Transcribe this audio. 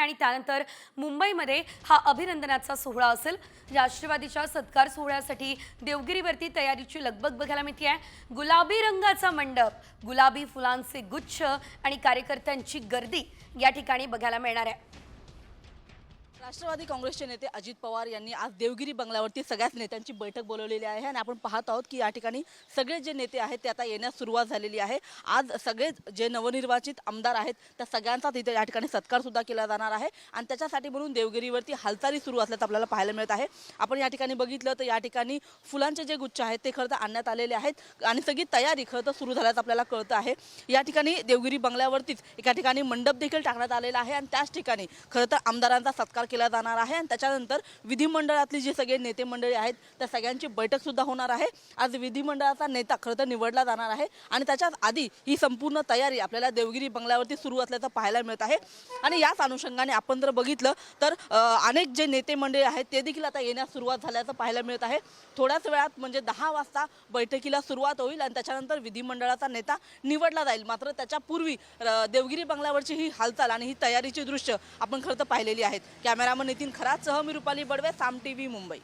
आणि त्यानंतर मुंबईमध्ये हा अभिनंदनाचा सोहळा असेल। राष्ट्रवादीच्या सत्कार सोहळ्यासाठी देवगिरीवरती तयारीची लगबग बघायला मिळते आहे। गुलाबी रंगाचा मंडप, गुलाबी फुलांचे गुच्छ आणि कार्यकर्त्यांची गर्दी या ठिकाणी बघायला मिळणार आहे। राष्ट्रवादी काँग्रेसचे नेते अजित पवार यांनी आज देवगिरी बंगल्यावरती सगळ्याच नेत्यांची बैठक बोलवलेली आहे आणि आपण पाहत आहोत की या ठिकाणी सगळे जे नेते आहेत ते आता येण्यास सुरुवात झालेली आहे। आज सगळे जे नवनिर्वाचित आमदार आहेत त्या सगळ्यांचा तिथे या ठिकाणी सत्कार सुद्धा केला जाणार आहे आणि त्याच्यासाठी म्हणून देवगिरीवरती हालचाली सुरू असल्याचं आपल्याला पाहायला मिळत आहे। आपण या ठिकाणी बघितलं तर या ठिकाणी फुलांचे जे गुच्छ आहेत ते खरं तर आणण्यात आलेले आहेत आणि सगळी तयारी खरं तर सुरू झाल्याचं आपल्याला कळतं आहे। या ठिकाणी देवगिरी बंगल्यावरतीच एका ठिकाणी मंडप देखील टाकण्यात आलेला आहे आणि त्याच ठिकाणी खरं तर आमदारांचा सत्कार केला जाणार आहे आणि त्याच्यानंतर विधिमंडळातली जे सगळे नेते मंडळी आहेत त्या सगळ्यांची बैठक सुद्धा होणार आहे। आज विधिमंडळाचा नेता खरं तर निवडला जाणार आहे आणि त्याच्यात आधी ही संपूर्ण तयारी आपल्याला देवगिरी बंगल्यावरती सुरू असल्याचं पाहायला मिळत आहे आणि याच अनुषंगाने आपण जर बघितलं तर अनेक जे नेते मंडळी आहेत ते देखील आता येण्यास सुरुवात झाल्याचं पाहायला मिळत आहे। थोड्याच वेळात म्हणजे 10 वाजता बैठकीला सुरुवात होईल आणि त्याच्यानंतर विधिमंडळाचा नेता निवडला जाईल। मात्र त्याच्यापूर्वी देवगिरी बंगल्यावरची ही हालचाल आणि ही तयारीची दृश्य आपण खरं तर पाहिलेली आहेत। कॅमेरामन नितीन खरातसह मी रुपाली बडवे, साम टीव्ही, मुंबई।